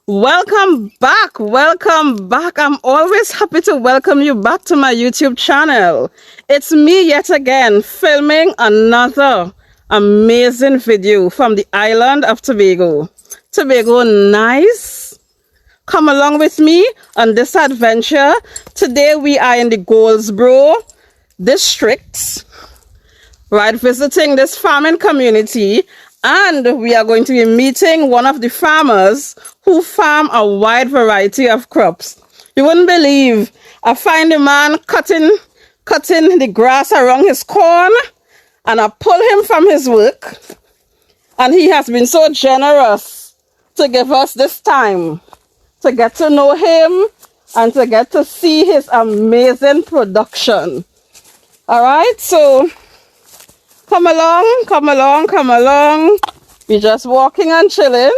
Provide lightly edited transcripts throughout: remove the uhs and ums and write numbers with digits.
Welcome back. Welcome back. I'm always happy to welcome you back to my YouTube channel. It's me yet again filming another amazing video from the island of Tobago. Tobago, nice. Come along with me on this adventure. Today we are in the Goldsborough district, right, visiting this farming community, and we are going to be meeting one of the farmers who farm a wide variety of crops. You wouldn't believe, I find the man cutting the grass around his corn, and I pull him from his work, and he has been so generous to give us this time to get to know him and to get to see his amazing production. All right, so come along. We're just walking and chilling.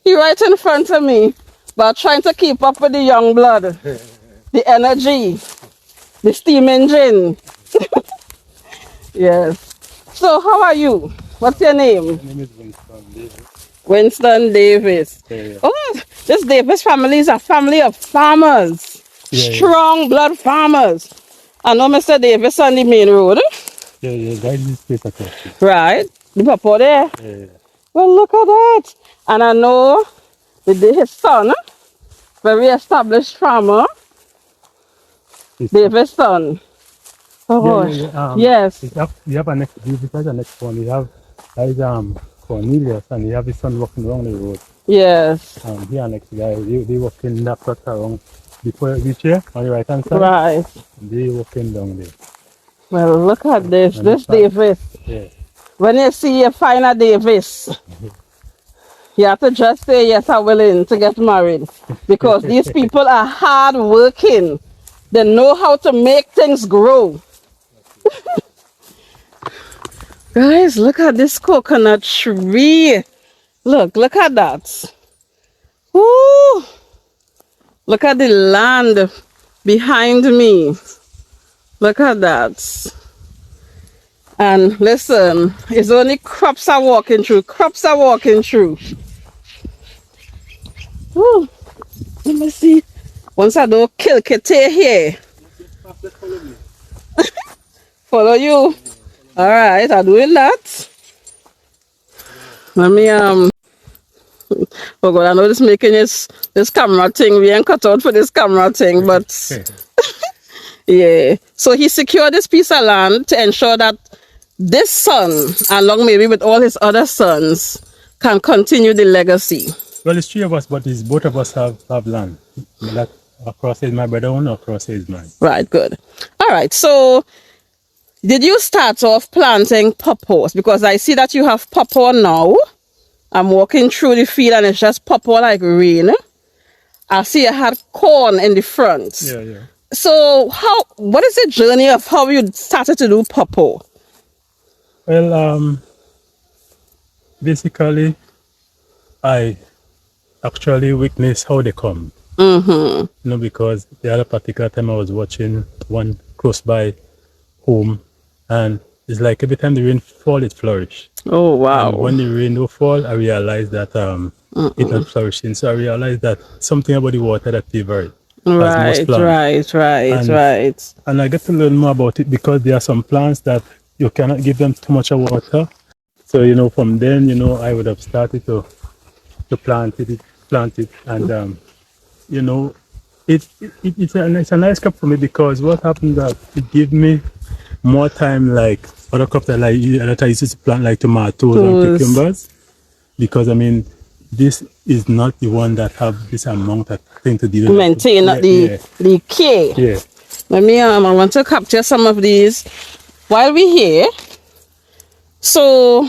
He right in front of me, but trying to keep up with the young blood, the energy, the steam engine. Yes. So how are you? What's your name? My name is Winston Davis. Winston Davis. Yeah. Oh, this Davis family is a family of farmers. Strong blood farmers. I know Mr. Davis on the main road. Yeah, guys, this place across. Right. The papa there. Yeah. Well, look at that. And I know his son, very established farmer, Davis' son. Oh, yes. You have a next one. You have Cornelius, and you have his son walking along the road. Yes. Here next guy, they walking that truck around before you reach here on the right hand side. Right. They walking down there. Well, look at this. And this Davis. Yeah. When you see a finer Davis, you have to just say, yes, I'm willing to get married. Because these people are hard working. They know how to make things grow. Guys, look at this coconut tree. Look at that. Woo! Look at the land behind me. Look at that. And listen, it's only crops are walking through. Woo. Let me see. Once I don't kill Kite here. Follow you. All right, I'm doing that. Let me oh God, I know this making this camera thing. We ain't cut out for this camera thing, but yeah. So he secured this piece of land to ensure that this son, along maybe with all his other sons, can continue the legacy. Well, it's three of us, but it's both of us have land. That across is my brother own, across is mine. Right, good. All right, so did you start off planting pawpaws? Because I see that you have pawpaw now. I'm walking through the field and it's just pawpaw like rain. I see you had corn in the front. Yeah. So what is the journey of how you started to do pawpaw? Well, basically, I actually witnessed how they come. Mm-hmm. Because the other particular time I was watching one close by home, and it's like every time the rain fall, it flourish. Oh wow! And when the rain don't fall, I realized that it's not flourishing. So I realized that something about the water that favor it. Right. And I get to learn more about it because there are some plants that you cannot give them too much of water. So from then I would have started to plant it, and it's a nice crop for me because what happened that it gave me more time like other crops that I used to plant like tomatoes and cucumbers, because this is not the one that have this amount of thing to do. Maintain the care. Yeah. Let me I want to capture some of these while we're here. So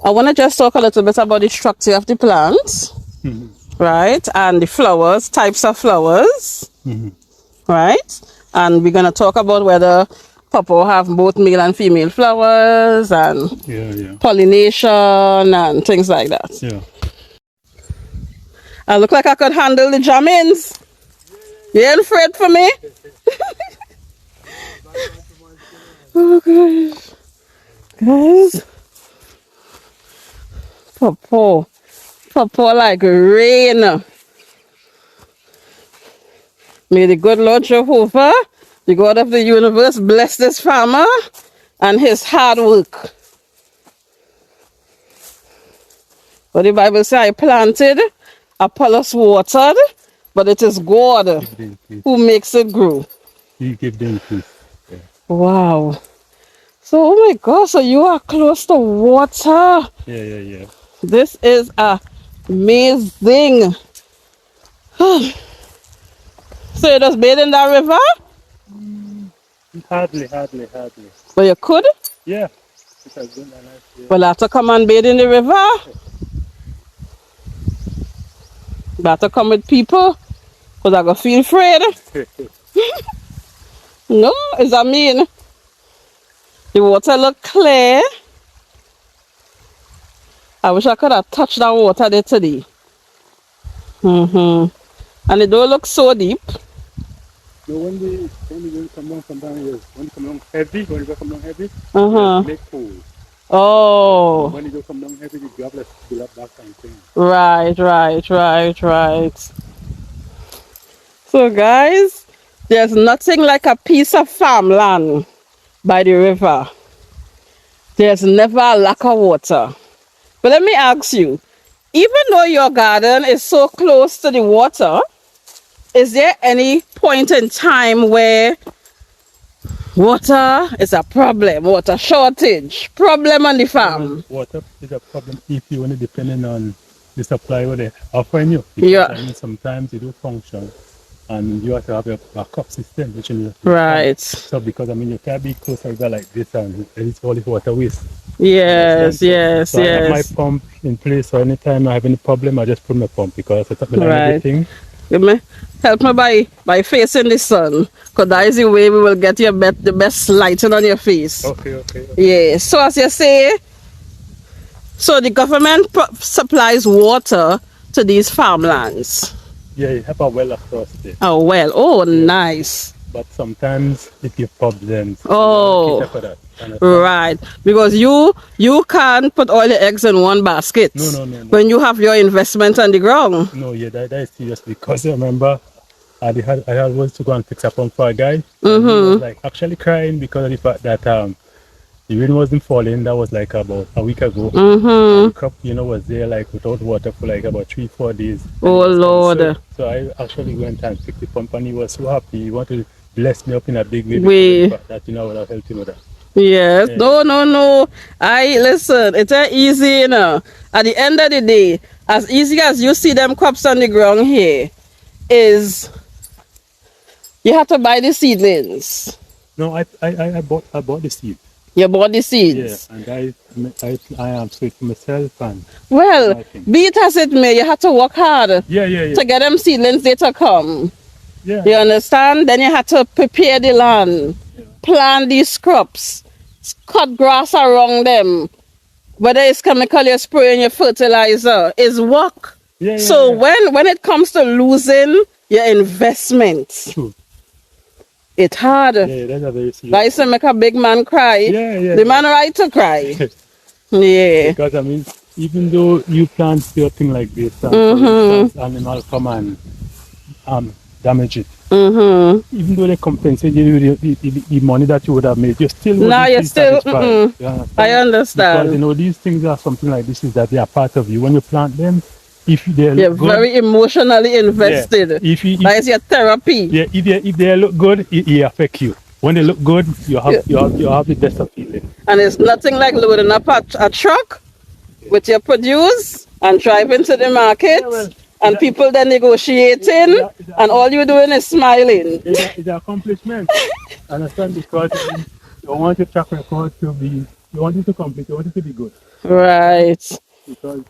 I want to just talk a little bit about the structure of the plants. Right, and the flowers, types of flowers, right? And we're going to talk about whether pawpaw have both male and female flowers and pollination and things like that. Yeah. I look like I could handle the jammings. You ain't afraid for me? Oh gosh. Guys. Pawpaw. Pawpaw like rain. May the good Lord Jehovah, the God of the universe, bless this farmer and his hard work. But the Bible says, I planted, Apollos watered, but it is God who makes it grow. He give the increase. Yeah. Wow. So, oh my God, so you are close to water. Yeah. This is amazing. So you just bathe in that river? Hardly. But you could? Yeah. It has been a nice day. Well, I have to come and bathe in the river. Better come with people, because I go feel afraid. No, is that mean? The water look clear. I wish I could have touched that water there today. And it don't look so deep. No, when the rain come down from down here, when it come down heavy, it's make cold. Oh. When it don't come down heavy, the gravel fill up that kind of thing. Right. So guys, there's nothing like a piece of farmland by the river. There's never a lack of water. But let me ask you, even though your garden is so close to the water, is there any point in time where water is a problem, water shortage, problem on the farm? Water is a problem if you only depending on the supply what they offering you. Yeah. I mean, sometimes it do function and you have to have a backup system, which is Right. So because I mean you can't be close to a river like this and it's all the water waste. Yes. So I have my pump in place, so anytime I have any problem I just put my pump because I set up everything. Help me by facing the sun, because that is the way we will get the best lighting on your face. Okay. Yeah, so as you say, so the government supplies water to these farmlands. Yeah, you have a well across there. Oh, well. Oh, yeah. Nice. But sometimes it gives problems. Oh, right. Because you can't put all your eggs in one basket. No. When you have your investment on the ground. No, yeah, that is serious because I remember I was to go and fix a pump for a guy. He was like actually crying because of the fact that the rain wasn't falling. That was like about a week ago. The crop, was there like without water for like about 3-4 days. Oh Lord! So I actually went and fixed the pump, and he was so happy. He wanted to bless me up in a big way. That I would have helped him with that. Yes. Yeah. No. Listen. It's easy, At the end of the day, as easy as you see them crops on the ground here, is you have to buy the seedlings. No, I bought the seed. You bought the seeds? Yeah, and I am sweet for myself. And well, be it as it may, you have to work hard yeah. to get them seedlings there to come. Yeah. You understand? Then you have to prepare the land, plant these crops, cut grass around them. Whether it's chemical you're spraying, your fertilizer, is work. So when it comes to losing your investment, true. It's hard. Yeah, that's a very serious. But it's to make a big man cry. Yeah. The man right to cry. Yeah. Because I mean, even though you plant something like this, for instance, animal come and damage it. Even though they compensate you the money that you would have made, you still wouldn't satisfied. I understand. Because these things are something like this is that they are part of you. When you plant them, if they you're look good, very emotionally invested. That is your therapy. Yeah, if they look good, it affects you. When they look good, you have the best of feeling. And it's nothing like loading up a truck with your produce and driving to the market. And people then negotiating, and all you're doing is smiling. It's an accomplishment. Understand? Because you want your track record to be, you want it to complete, you want it to be good. Right. Because,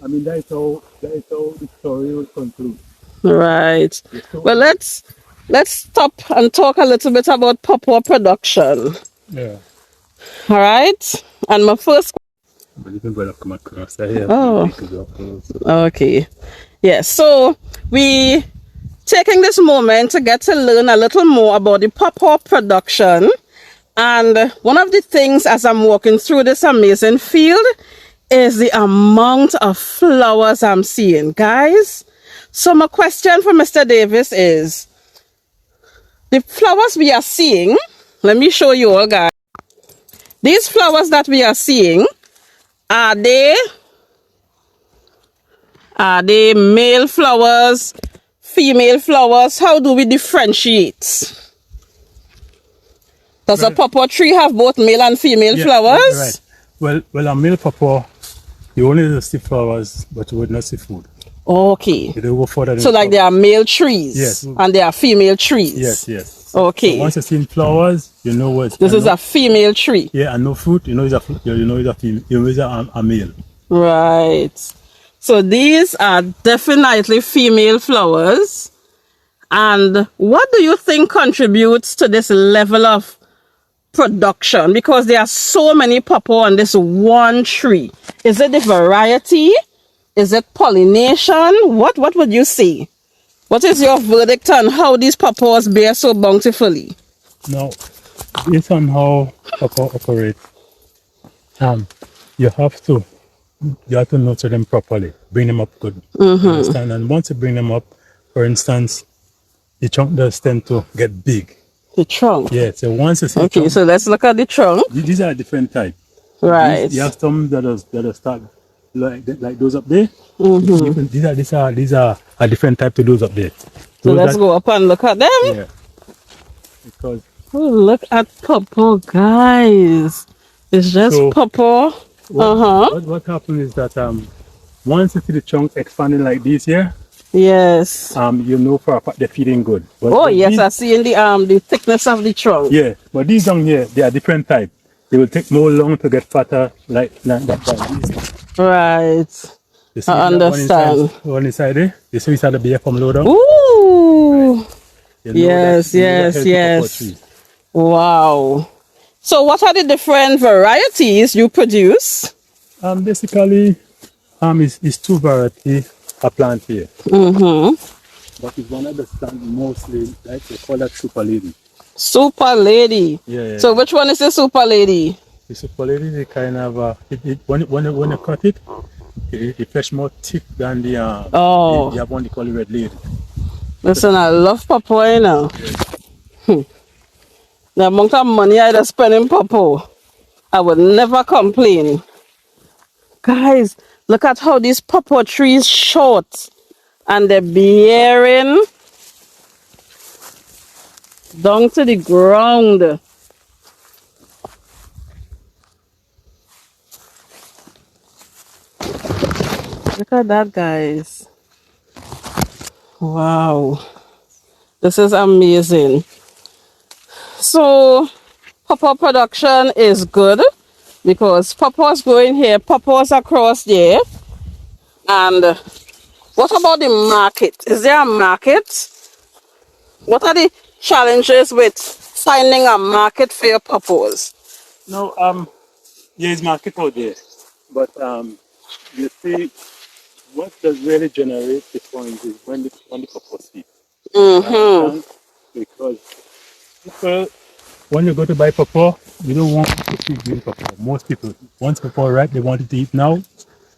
I mean, that is how the story will conclude. Right. Well, let's stop and talk a little bit about pawpaw production. Yeah. All right. And my first. Come across here. Oh. Okay. Yes, so we taking this moment to get to learn a little more about the pawpaw production. And one of the things as I'm walking through this amazing field is the amount of flowers I'm seeing, guys. So my question for Mr. Davis is, the flowers we are seeing, let me show you all, guys. These flowers that we are seeing, are they male flowers, female flowers? How do we differentiate? Does a pawpaw tree have both male and female flowers? Right. Well, a male pawpaw, you only see flowers, but you would not see food. Okay. They go further. So like there are male trees, yes, and there are female trees. Yes. Okay. So once you see flowers, you know what. This is a female tree. Yeah, and no fruit. You know it's a female. You know it's a male. Right. So these are definitely female flowers. And what do you think contributes to this level of production? Because there are so many pawpaw on this one tree. Is it the variety? Is it pollination? What would you say? What is your verdict on how these pawpaws bear so bountifully? Now, based on how pawpaw operates, you have to nurture them properly, bring them up good. Understand? And once you bring them up, for instance, the trunk does tend to get big. The trunk? Yeah, so once you see okay, trunk, so let's look at the trunk. These are different types. Right. You have some that start like those up there. These are a different type to those up there. So let's go up and look at them. Yeah. Because look at pawpaw, guys. It's just pawpaw. What happens is that once you see the trunk expanding like this here, yes, you know for a fact they're feeding good. But yes, I see in the thickness of the trunk. Yeah, but these down here, they are different type. They will take more long to get fatter, like that. Right. You see I understand. One inside there, you see inside the beer from low down. Ooh. Right. Yes. Wow. So what are the different varieties you produce? Basically, it's two varieties a plant here. But it's one of the stand mostly, like they call that Super Lady. Super Lady. Yeah. So which one is the Super Lady? The Super Lady, they kind of when you cut it, it fresh more thick than the the one they call the Red Lady. Listen, I love pawpaw, you know. Yeah. The amount of money I just spend in pawpaw, I would never complain. Guys, look at how these pawpaw trees short and they're bearing down to the ground. Look at that, guys. Wow. This is amazing. So, pawpaw production is good because pawpaws growing here, pawpaws across there. And what about the market? Is there a market? What are the challenges with finding a market for your pawpaws? No, there is market out there, but you see, what does really generate the funds is when the pawpaw seed. Because people, when you go to buy pawpaw, you don't want to see green pawpaw. Most people, once pawpaw ripe, they want it to eat now,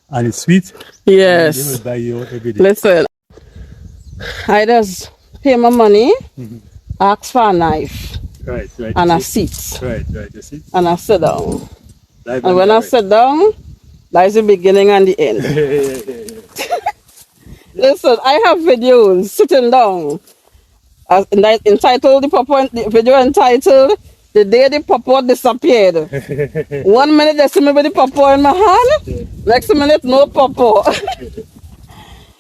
and it's sweet. Yes. They will buy you every day. Listen, I just pay my money, ask for a knife, right, and a seat. Right, you see? And I sit down. Live and when I sit down, that's the beginning and the end. Listen, I have videos sitting down. Entitled the video entitled "The Day the Pawpaw Disappeared." 1 minute they see me with the pawpaw in my hand, next minute no pawpaw.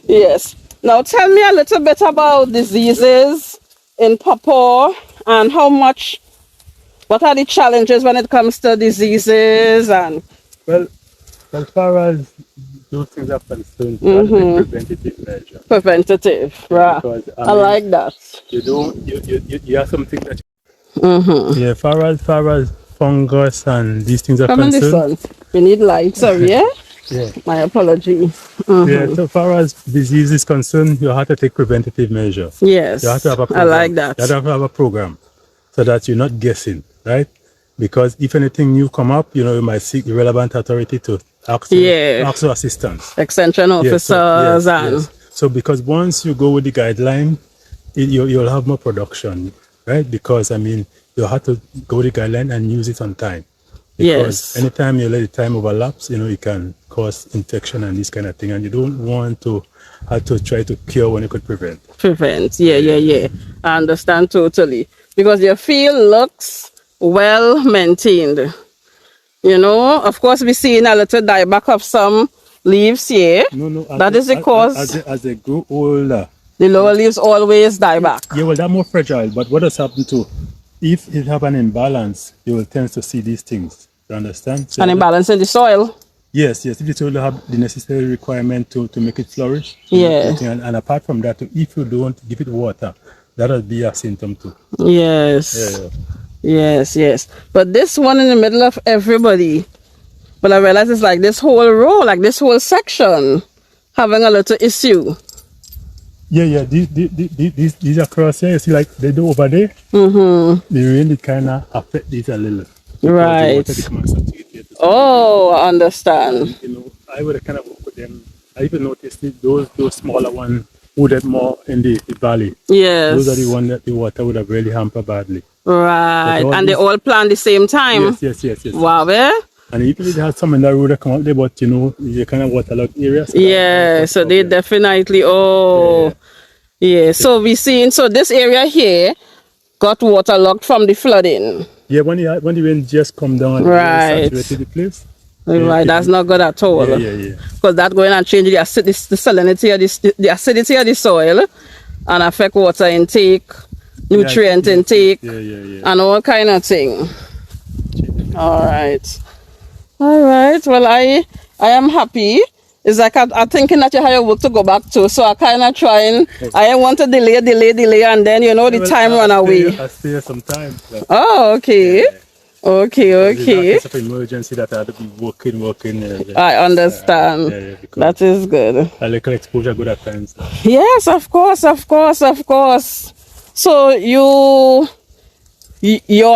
Yes. Now tell me a little bit about diseases in pawpaw and what are the challenges when it comes to diseases and. Well, as far as those things are concerned, preventative measure. Preventative, right? Because, I like that. You have something that. Yeah, far as fungus and these things are concerned. Come in the sun. We need light, sorry, yeah? Yeah. My apology. Yeah, so far as disease is concerned, you have to take preventative measures. Yes. You have to have a program. I like that. You have to have a program so that you're not guessing, right? because if anything new come up, you might seek the relevant authority to ask, ask for assistance. Extension officers and... So because once you go with the guideline, you'll have more production, right? Because, I mean, you have to go with the guideline and use it on time. Because anytime you let the time overlaps, it can cause infection and this kind of thing. And you don't want to have to try to cure when you could prevent. Yeah. I understand totally. Because your field looks well maintained. Of course, we're seeing a little dieback of some leaves here. No. That is the cause. As they grow older, the lower leaves always die back. Yeah, well, they're more fragile. But what has happened to, if it have an imbalance, you will tend to see these things. You understand? So an imbalance in the soil? Yes. If the soil have the necessary requirement to make it flourish. And apart from that, if you don't give it water, that'll be a symptom too. Yes. Yes. But this one in the middle of everybody, but I realize it's like this whole row, like this whole section, having a little issue. Yeah. These across here, you see, like they do over there. The rain kind of affect these a little. Right. I understand. I would have kind of worked with them. I even noticed those smaller ones would have more in the valley. Yes. Those are the ones that the water would have really hampered badly. Right. And they all plant the same time? Yes. Wow, And even they had some in that road that come out there, but you kind of waterlogged areas. So they definitely, so we seen, so this area here got waterlogged from the flooding. Yeah, when the rain just come down and saturated the place. Right, that's not good at all. Yeah. Because that's going to change the salinity of the acidity of the soil and affect water intake, nutrient intake, and all kind of thing. All right. Well, I am happy. It's like I'm thinking that you have your work to go back to, so I kind of trying. I want to delay, and then the time run away. I stay some time. Oh, okay. Yeah. Okay. It's a case of emergency that I had to be working. I understand. That is good. A little exposure good at times. Yes, of course. So your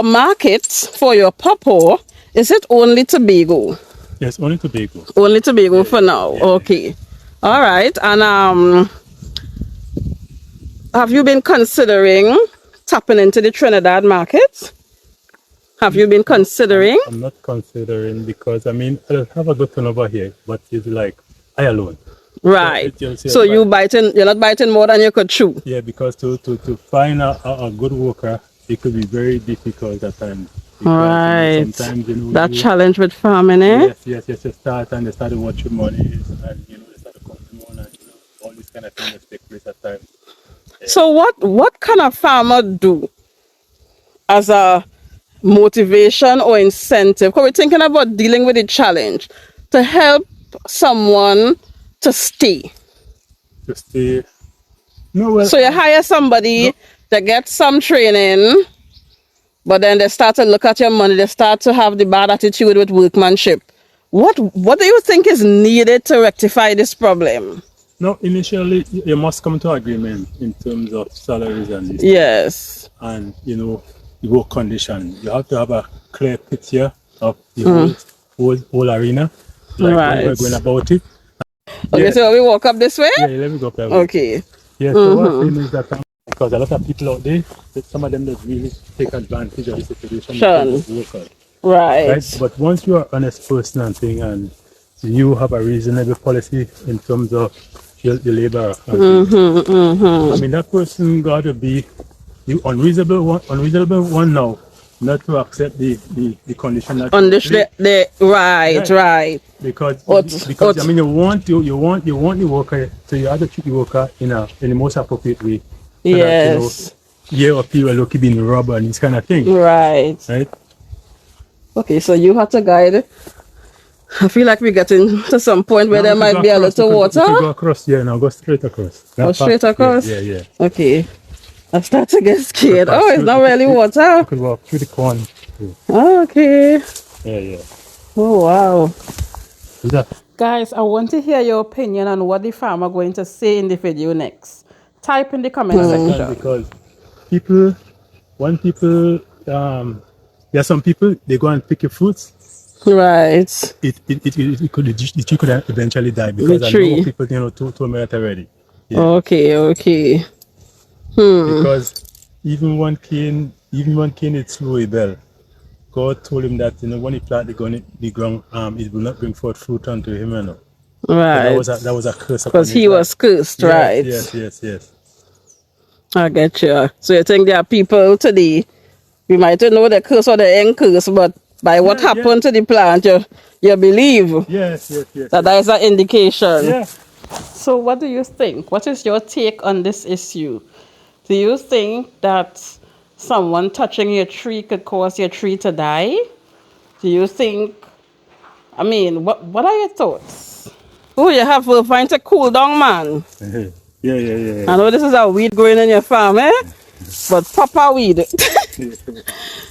market for your pawpaw, is it only Tobago? Yes, only Tobago. Only Tobago for now. Okay. All right. And have you been considering tapping into the Trinidad market? Have you been considering? I'm not considering because I don't have a good turnover here, but it's like I alone. Right. So you're not biting more than you could chew. Yeah, because to find a good worker, it could be very difficult at times. Because, right. Sometimes that challenge with farming, eh? Yes. You start and they start to watch your money and they start to come to and all these kind of things take place at times. Yeah. So what can a farmer do as a motivation or incentive? Because we're thinking about dealing with the challenge to help someone to stay. No, well, so you hire somebody to get some training, but then they start to look at your money, they start to have the bad attitude with workmanship. What do you think is needed to rectify this problem? No, initially you must come to agreement in terms of salaries and this. Yes. And the work condition. You have to have a clear picture of the whole arena. Like right. We're going about it. Okay, so we walk up this way? Yeah, let me go up there. Okay. Yeah, so what I'm saying is that because a lot of people out there, some of them that really take advantage of the situation. Sure. Right. But once you are an honest person and thing, and you have a reasonable policy in terms of your labor, that person got to be the unreasonable one now, not to accept the condition that right. Because you want the worker, so you have to treat the worker in the most appropriate way. So yes. Or people look being robbed and this kind of thing. Right. Okay, so you have to guide. I feel like we're getting to some point where there might be a little water. Go across, go straight across. Straight across? Yeah. Okay. I start to get scared. It's not really water. You could walk through the corn. Okay. Yeah. Oh, wow. Guys, I want to hear your opinion on what the farmer going to say in the video next. Type in the comment section. Because when people Yeah, some people they go and pick your fruits. Right. It could eventually die because The I tree. know people told me that already. Yeah. Okay, okay. Because even one cane is slowly bell. God told him that when he plant the ground, it will not bring forth fruit unto him. Right. That was a curse upon Because his he life. was cursed, Yes, right? Yes. I get you. So you think there are people today, we might not know the curse or the ain't curse, but by what happened to the plant, you believe Yes. that is an indication. Yeah. So what do you think? What is your take on this issue? Do you think that someone touching your tree could cause your tree to die? Do you think, I mean, what are your thoughts? Oh, you have to find to cool down, man. Yeah. I know this is a weed growing in your farm, eh? But proper weed.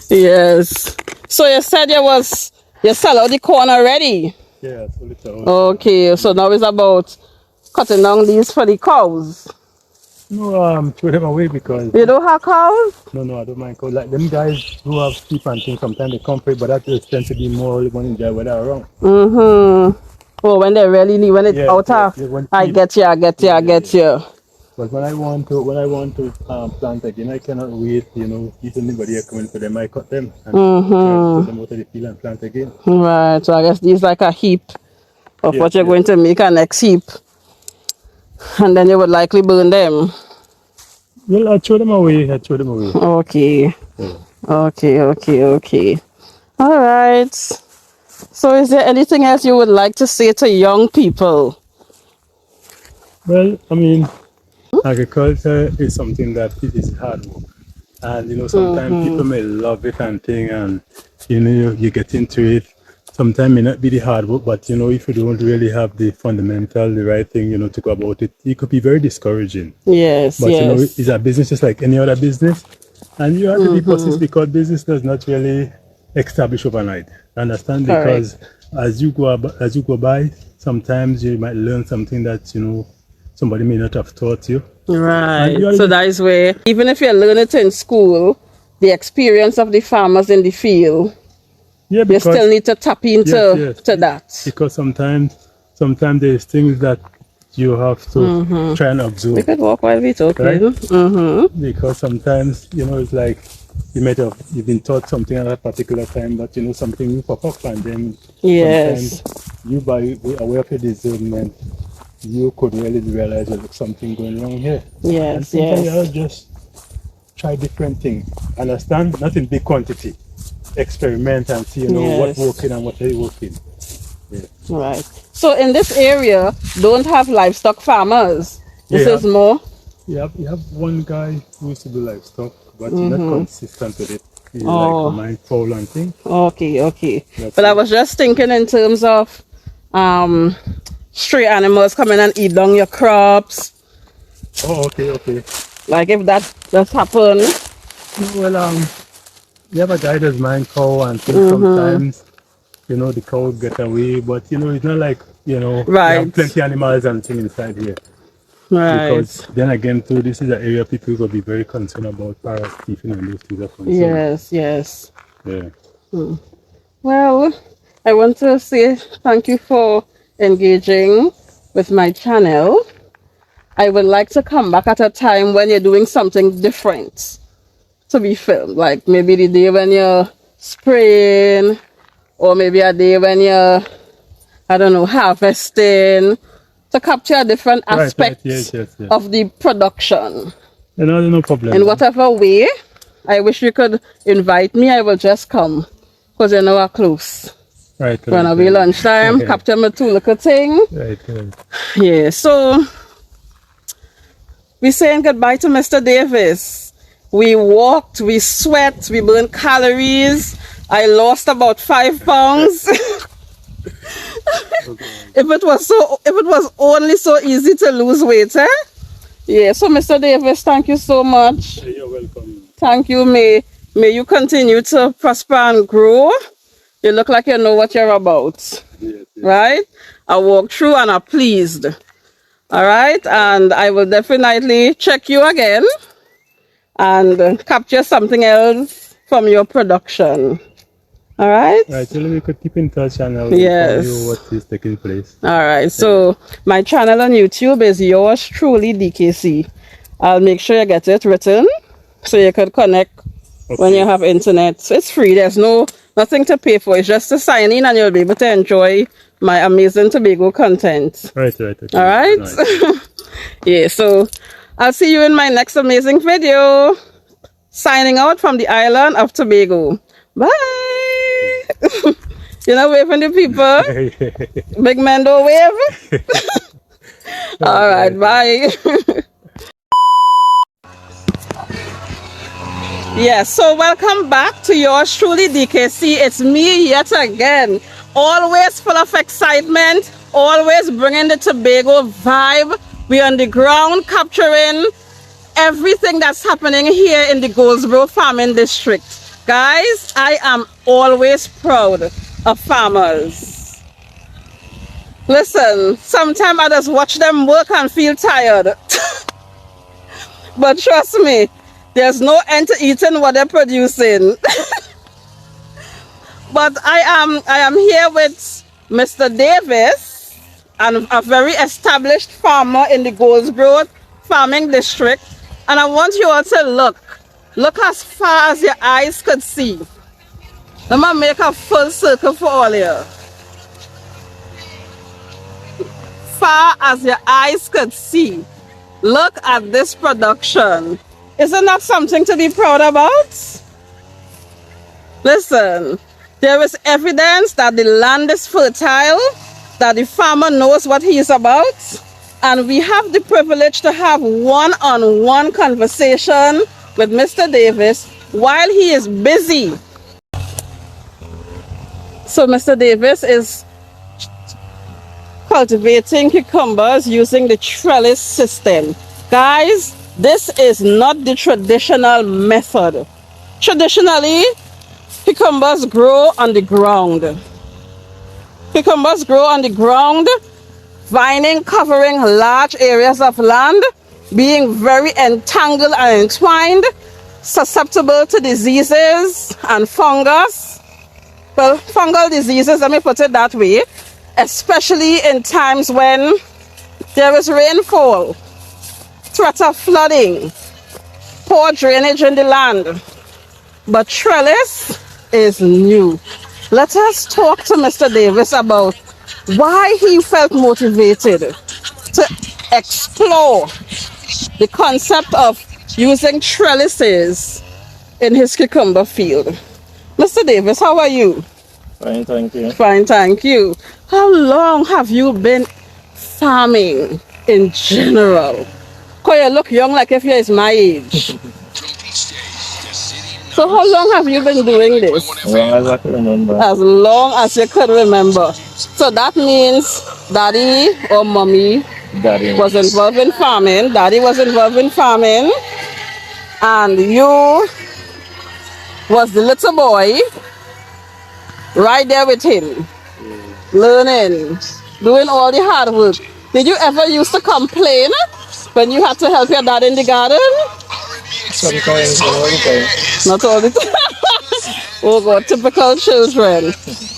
Yes. So you said you sell out the corn already? Yeah, so little. Okay, so now it's about cutting down these for the cows. No, throw them away because You don't have cows? no, I don't mind. Cause like them guys who have sheep and things, sometimes they come for it, but that just tends to be more when in there when they're around. Oh, when they really need, when it's out of, I get you. But when I want to plant again, I cannot wait. If anybody are coming for them, I cut them and put them out of the field and plant again. Right. So I guess these like a heap of what you're going to make a next heap, and then you would likely burn them. Well, I throw them away. Okay. Yeah. Okay. All right. So is there anything else you would like to say to young people? Well, I mean, agriculture is something that it is hard work. And sometimes people may love it and thing, and you get into it. Sometimes may not be the hard work, but if you don't really have the right thing, to go about it, it could be very discouraging. Yes. But it's a business just like any other business, and you have to be persistent because business does not really establish overnight. Understand? Because as you go by, sometimes you might learn something that somebody may not have taught you. Right. So that is where, even if you learn it in school, the experience of the farmers in the field, you still need to tap into to that. Because sometimes there's things that you have to try and observe. We could walk while we talk, right? Because sometimes it's like you've been taught something at a particular time, but something will pop up, and then sometimes you, by aware of your discernment, you could really realize there's something going wrong here. Yes. You have to just try different things. Understand? Not in big quantity. Experiment and see what's working and what ain't working. Yeah. Right. So in this area, don't have livestock farmers. This is more. You have one guy who used to do livestock, but he's not consistent with it. He's like mind fowl and thing. Okay. But I was just thinking in terms of stray animals coming and eat down your crops. Oh, okay. Like if that does happen. Well, you have a guy that's mind cow and things sometimes, the cows get away, but it's not like, you have plenty animals and things inside here. Right. Because then again, too, this is an area people will be very concerned about parrot thieving and those things are concerned. Yes. Yeah. Well, I want to say thank you for engaging with my channel. I would like to come back at a time when you're doing something different to be filmed, like maybe the day when you're spraying, or maybe a day when you're, I don't know, harvesting, to capture a different aspect of the production. No problem. In whatever way, I wish you could invite me. I will just come, because we're close. Right. Gonna be lunchtime, capture my two little thing. Right. Yeah, so we're saying goodbye to Mr. Davis. We walked, we sweat, we burned calories. I lost about 5 pounds. If it was only so easy to lose weight, eh? Yeah, so Mr. Davis, thank you so much. You're welcome. Thank you. May you continue to prosper and grow. You look like you know what you're about. Yes. Right? I walked through and I'm pleased. All right? And I will definitely check you again and capture something else from your production. All right? Right, so we could keep in touch and I'll Yes. inform you what is taking place. All right. So my channel on YouTube is yours truly DKC. I'll make sure you get it written so you could connect when you have internet. So it's free. There's nothing to pay for. It's just to sign in and you'll be able to enjoy my amazing Tobago content. Right. Okay. All right. Yeah. So I'll see you in my next amazing video. Signing out from the island of Tobago. Bye. You know, waving the people. Big man don't wave. All right. Bye. Yes, so welcome back to yours truly DKC. It's me yet again. Always full of excitement, always bringing the Tobago vibe. We're on the ground capturing everything that's happening here in the Goldsborough farming district. Guys, I am always proud of farmers. Listen, sometimes I just watch them work and feel tired. But trust me, there's no end to eating what they're producing. But I am here with Mr. Davis, and a very established farmer in the Goldsborough farming district. And I want you all to look as far as your eyes could see. Let me make a full circle for all you. Far as your eyes could see. Look at this production. Isn't that something to be proud about? Listen, there is evidence that the land is fertile, that the farmer knows what he is about, and we have the privilege to have one-on-one conversation with Mr. Davis while he is busy. So Mr. Davis is cultivating cucumbers using the trellis system. Guys, this is not the traditional method. Traditionally, cucumbers grow on the ground. Cucumbers grow on the ground, vining covering large areas of land, being very entangled and entwined, susceptible to diseases and fungus. Well, fungal diseases, let me put it that way, especially in times when there is rainfall, threat of flooding, poor drainage in the land. But trellis is new. Let us talk to Mr. Davis about why he felt motivated to explore the concept of using trellises in his cucumber field. Mr. Davis, how are you? Fine, thank you. Fine, thank you. How long have you been farming in general? Because you look young like if you're my age. So how long have you been doing this? As long as I can remember. As long as you could remember. So that means daddy or mommy Daddy was involved in farming. Daddy was involved in farming. And you was the little boy right there with him. Learning. Doing all the hard work. Did you ever used to complain when you had to help your dad in the garden? sometimes, all the time. Not all the time. Oh God, typical children.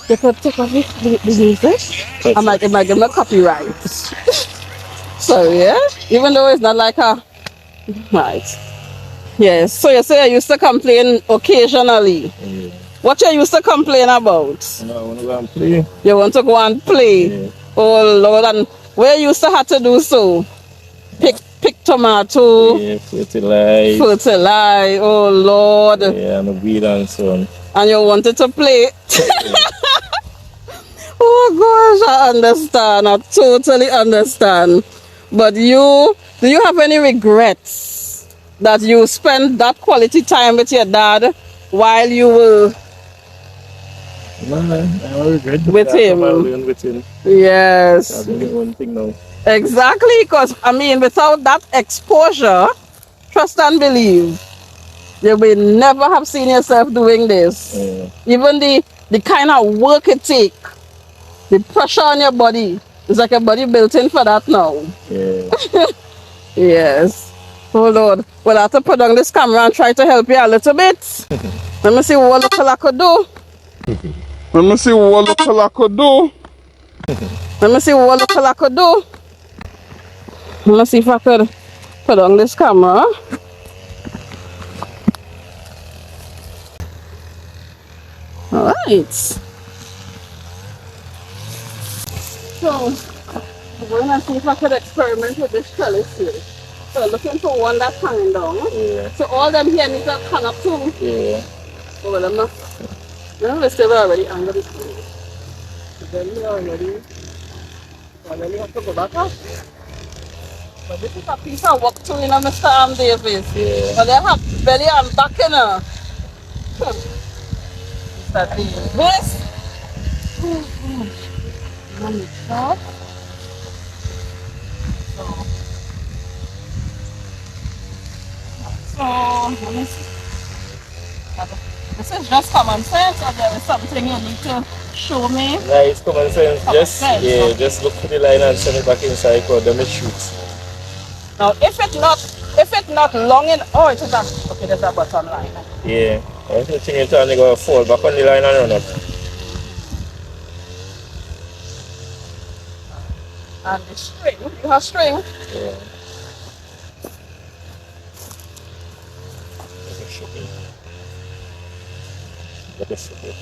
They could take off the music. I might give them a copyright. So yeah, even though it's not like a right. Yes. So you say you used to complain occasionally. Yeah. What you used to complain about? No, I want to go and play. You want to go and play? Yeah. Oh Lord, and where you used to have to do so? Pick tomato. Yeah, fertilize. Fertilize. Oh Lord. Yeah, and the weed and so on. And you wanted to play. Oh gosh, I understand. I totally understand. But do you have any regrets that you spent that quality time with your dad while you were No, I regret with him? With him. Yes. I'm doing one thing now. Exactly, because I mean, without that exposure, trust and believe, you will never have seen yourself doing this. Yeah. Even the kind of work it takes, the pressure on your body, it's like your body built in for that now. Yeah. Yes. Oh Lord. Well, I have to put on this camera and try to help you a little bit. Let me see what little I could do. Let me see what I could do. Let me see what I could do. Let me see if I could put on this camera. Alright. So, I'm going to see if I could experiment with this trellis here. So, looking for one that's hanging down. Yeah. So, all them here need to hang up too. Yeah. Oh, well, I'm not. No, they still already under this. Then we already have to go back up. But this is a piece of work too, you know, Mr. Davis. Yeah. But they have belly and back in her. Mr. Davis. So, let me see. This is just common sense, or there is something you need to show me? Nice common sense. Common sense, okay. Just look for the line and send it back inside for them to shoot. Now, if it's not long in, oh, it is a, okay, there's a button line. Yeah. Once the thing is on, you go fall back on the line and run up. And the string, you have string. Yeah. Let me show you. Let me show you.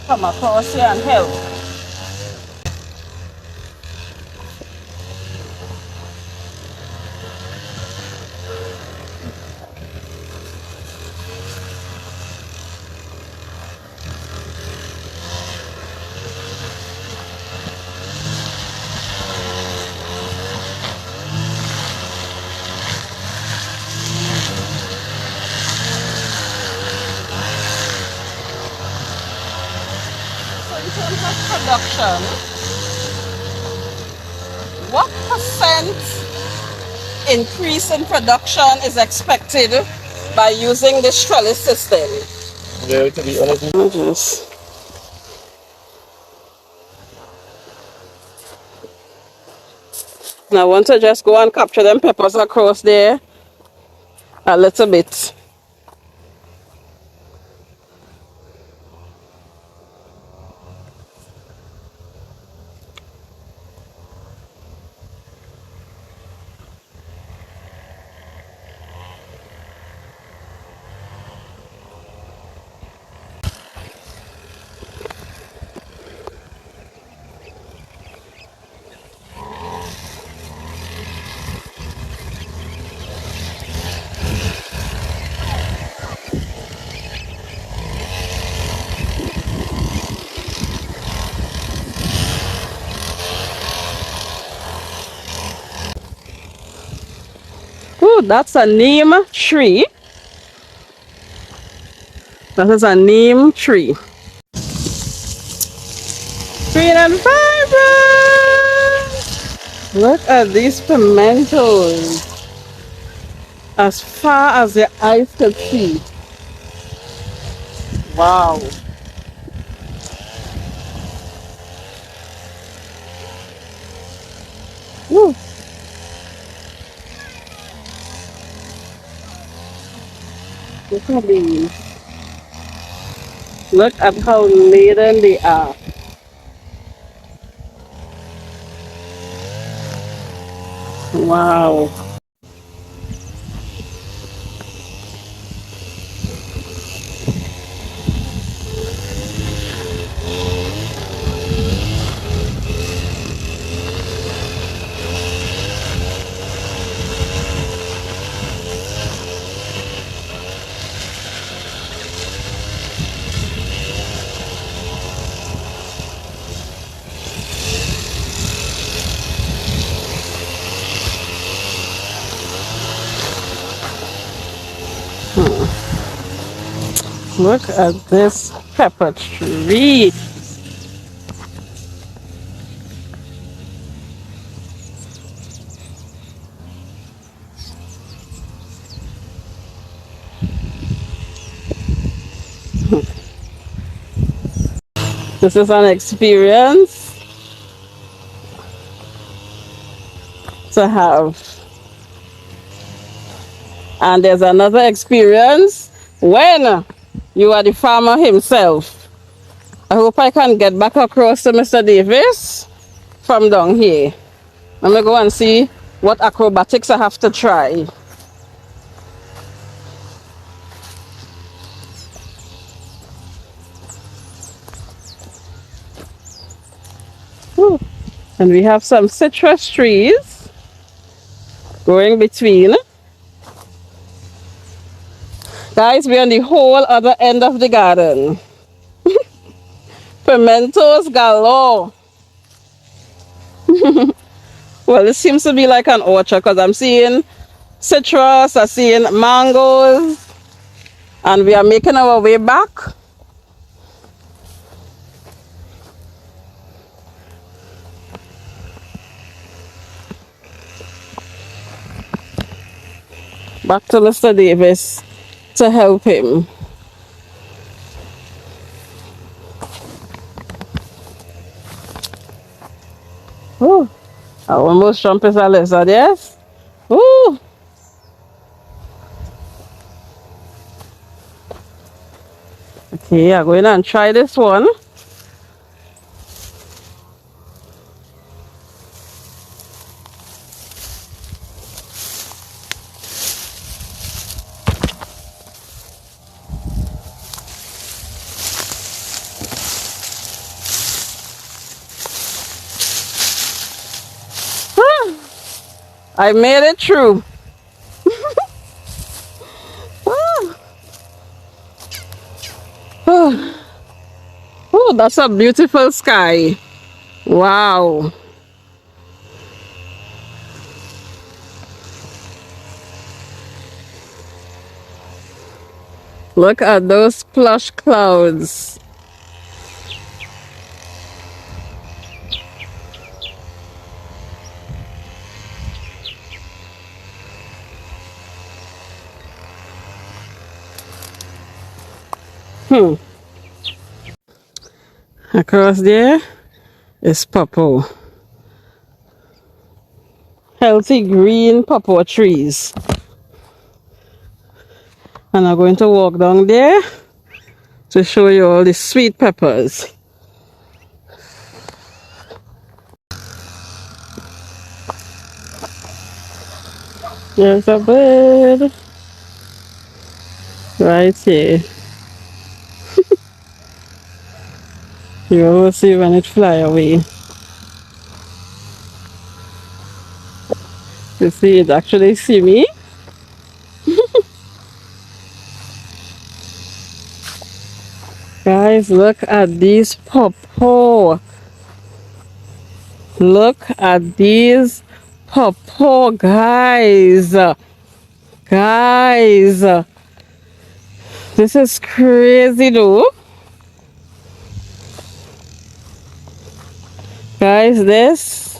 Come across here and help. In terms of production, what percent increase in production is expected by using this trellis system? Yeah, to be honest. Now I want to just go and capture them peppers across there a little bit. Ooh, that's a neem tree. That is a neem tree. Green and vibrant! Look at these pimentos. As far as the eyes can see. Wow. Woo. Look at these. Look at how laden they are. Wow. Look at this pepper tree. This is an experience to have. And there's another experience when you are the farmer himself. I hope I can get back across to Mr. Davis from down here. Let me go and see what acrobatics I have to try. Whew. And we have some citrus trees growing between. Guys, we're on the whole other end of the garden. Pimentos galore. Well, it seems to be like an orchard because I'm seeing citrus, I'm seeing mangoes, and we are making our way back. Back to Mr. Davis to help him. Oh, I almost jumped as a lizard, yes? Ooh. Okay, I'm going and try this one. I made it through. Oh, that's a beautiful sky. Wow. Look at those plush clouds. Across there is pawpaw. Healthy green pawpaw trees. And I'm going to walk down there to show you all the sweet peppers. There's a bird right here. You will see when it fly away. You see, it actually see me. Guys, look at these pawpaw. Look at these pawpaw, guys. Guys, this is crazy though. Guys, this.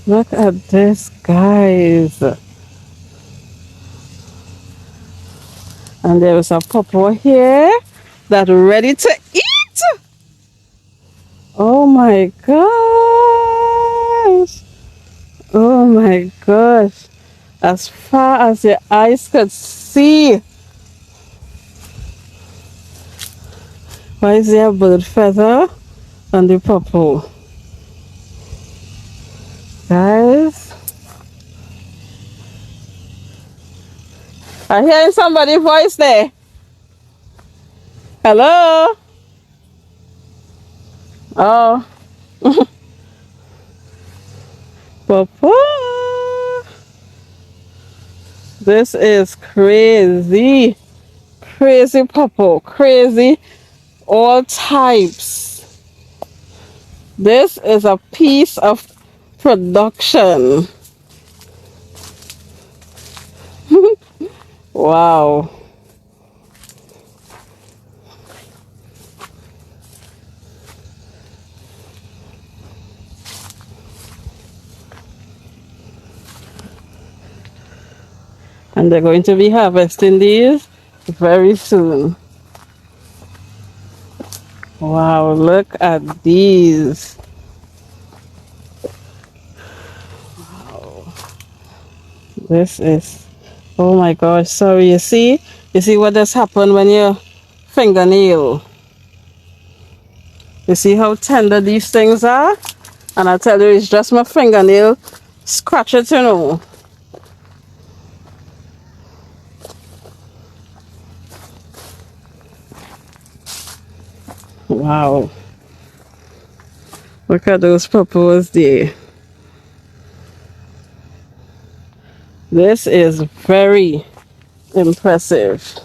Look at this, guys. And there's a pawpaw here that's ready to eat. Oh my gosh. Oh my gosh. As far as your eyes could see. Why is there a bird feather on the pawpaw? Guys, I'm hearing somebody's voice there. Hello? Oh. Pawpaw. This is crazy. Crazy pawpaw. Crazy. All types. This is a piece of production. Wow. And they're going to be harvesting these very soon. Wow, look at these. This is, oh my gosh, sorry, you see what has happened when your fingernail. You see how tender these things are? And I tell you, it's just my fingernail. Scratch it, you know. Wow. Look at those purples there. This is very impressive.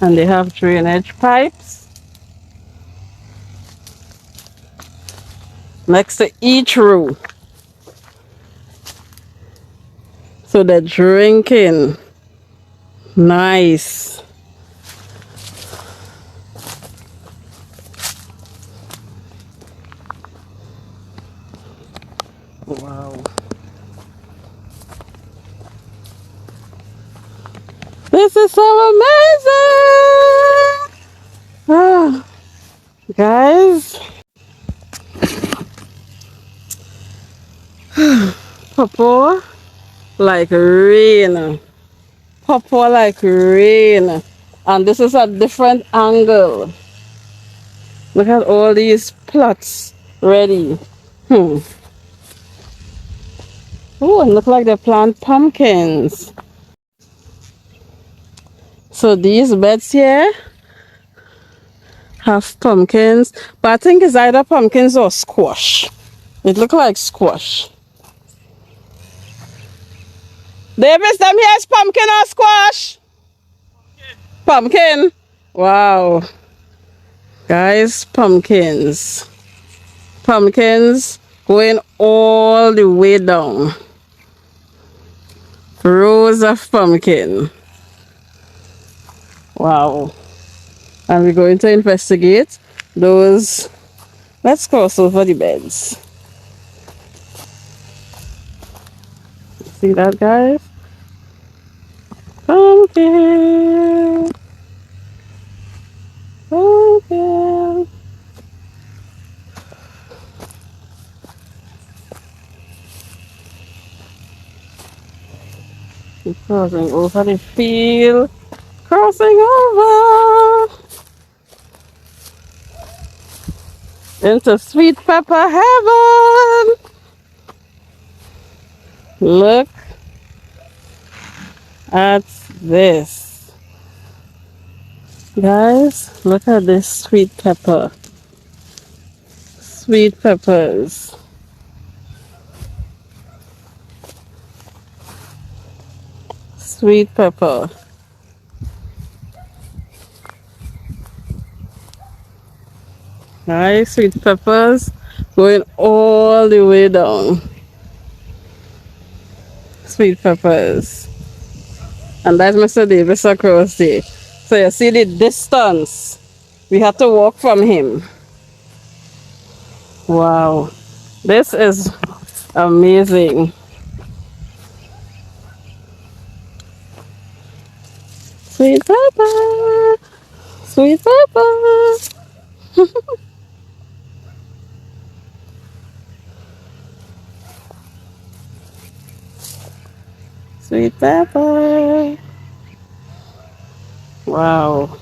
And they have drainage pipes next to each row. So they're drinking. Nice. Wow. This is so amazing. Ah, guys. Purple like rain. Purple like rain. And this is a different angle. Look at all these plots ready. Oh, and look like they plant pumpkins. So these beds here have pumpkins, but I think it's either pumpkins or squash. It looks like squash. Davis, them here is pumpkin or squash? Pumpkin. Wow. Guys, pumpkins. Pumpkins going all the way down. Rows of pumpkin. Wow. And we're going to investigate those. Let's cross over the beds. See that, guys? Pumpkin. Pumpkin. We're crossing over the field. Crossing over into sweet pepper heaven. Look at this. Guys, look at this sweet pepper. Sweet peppers. Sweet pepper. Nice sweet peppers going all the way down. Sweet peppers. And that's Mr. Davis across there. So you see the distance. We have to walk from him. Wow. This is amazing. Sweet pepper. Sweet pepper. Sweet pepper. Wow.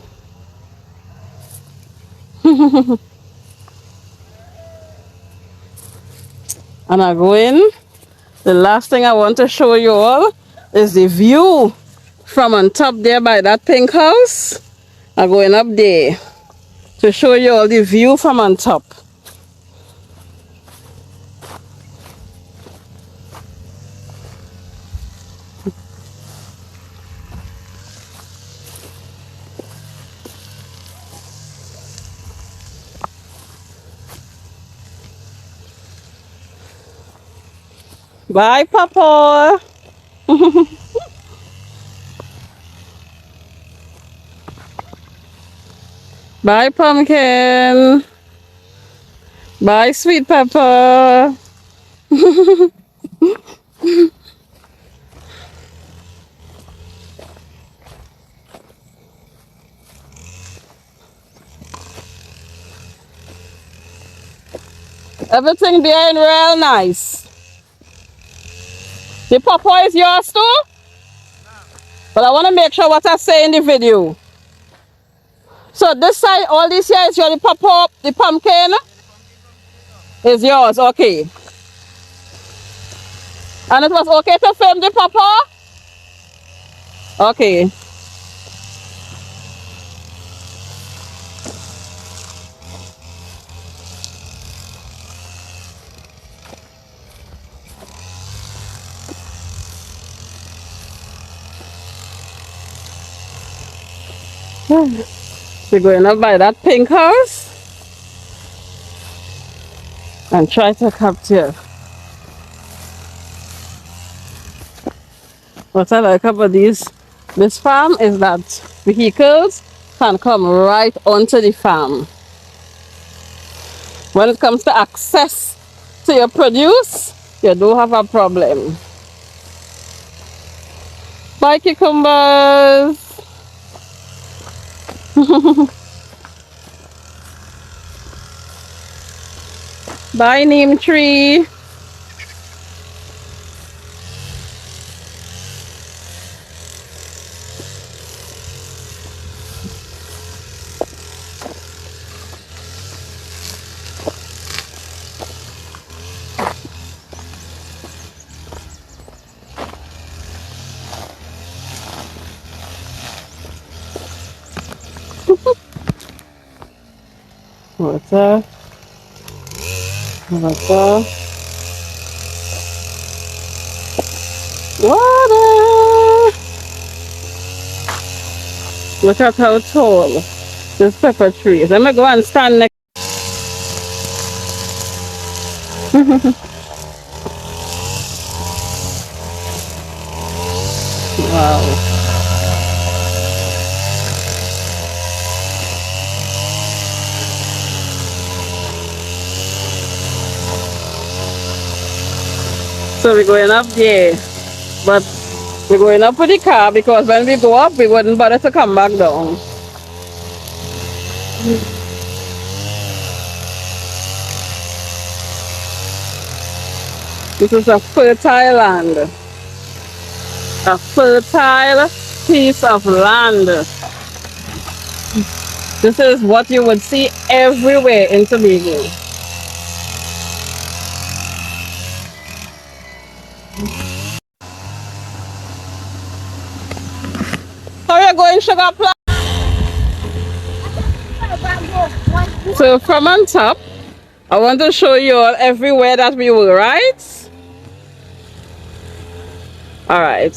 And again, the last thing I want to show you all is the view from on top there by that pink house. I'm going up there to show you all the view from on top. Bye, Papa. Bye, pumpkin. Bye, sweet pepper. Everything being real nice. The pawpaw is yours too? But I want to make sure what I say in the video. So this side, all this here is your the pawpaw, the pumpkin is yours, okay. And it was okay to film the pawpaw? Okay. We're going up by that pink house and try to capture. What I like about this farm is that vehicles can come right onto the farm. When it comes to access to your produce, you don't have a problem. Bye, cucumbers. Bye, neem tree. Water. Water. Water. Look at how tall this pepper tree is. Let me go and stand next. Wow. So we're going up there, but we're going up with the car because when we go up, we wouldn't bother to come back down. This is a fertile land, a fertile piece of land. This is what you would see everywhere in Tobago. How are you going, sugar plum? So from on top, I want to show you all everywhere that we were, right? Alright.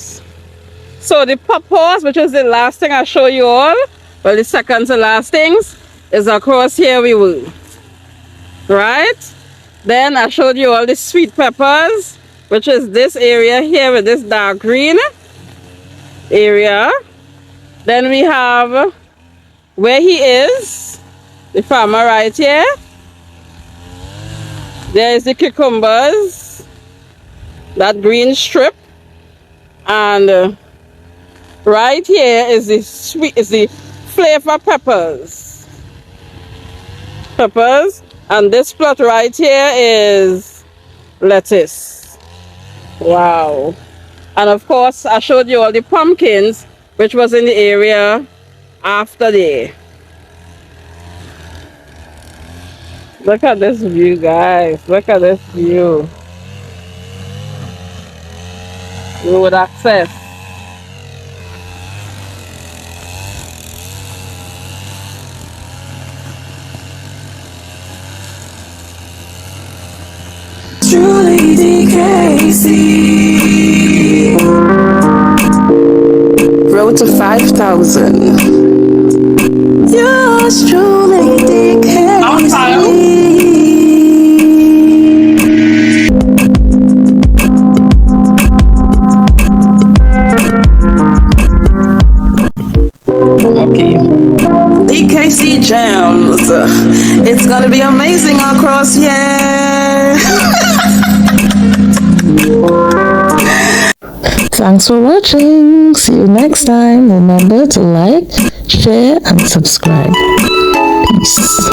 So the pawpaws, which is the last thing I show you all, well, the second to last things, is across here we were. Right? Then I showed you all the sweet peppers, which is this area here with this dark green area. Then we have where he is, the farmer right here. There is the cucumbers, that green strip, and right here is the flavor peppers. And this plot right here is lettuce. Wow. And of course, I showed you all the pumpkins, which was in the area after there. Look at this view, guys. Look at this view. Road access. Truly DKC. Road to 5,000. Yours truly DKC. Okay. DKC jams. It's gonna be amazing across here. Thanks for watching. See you next time. Remember to like, share, and subscribe. Peace.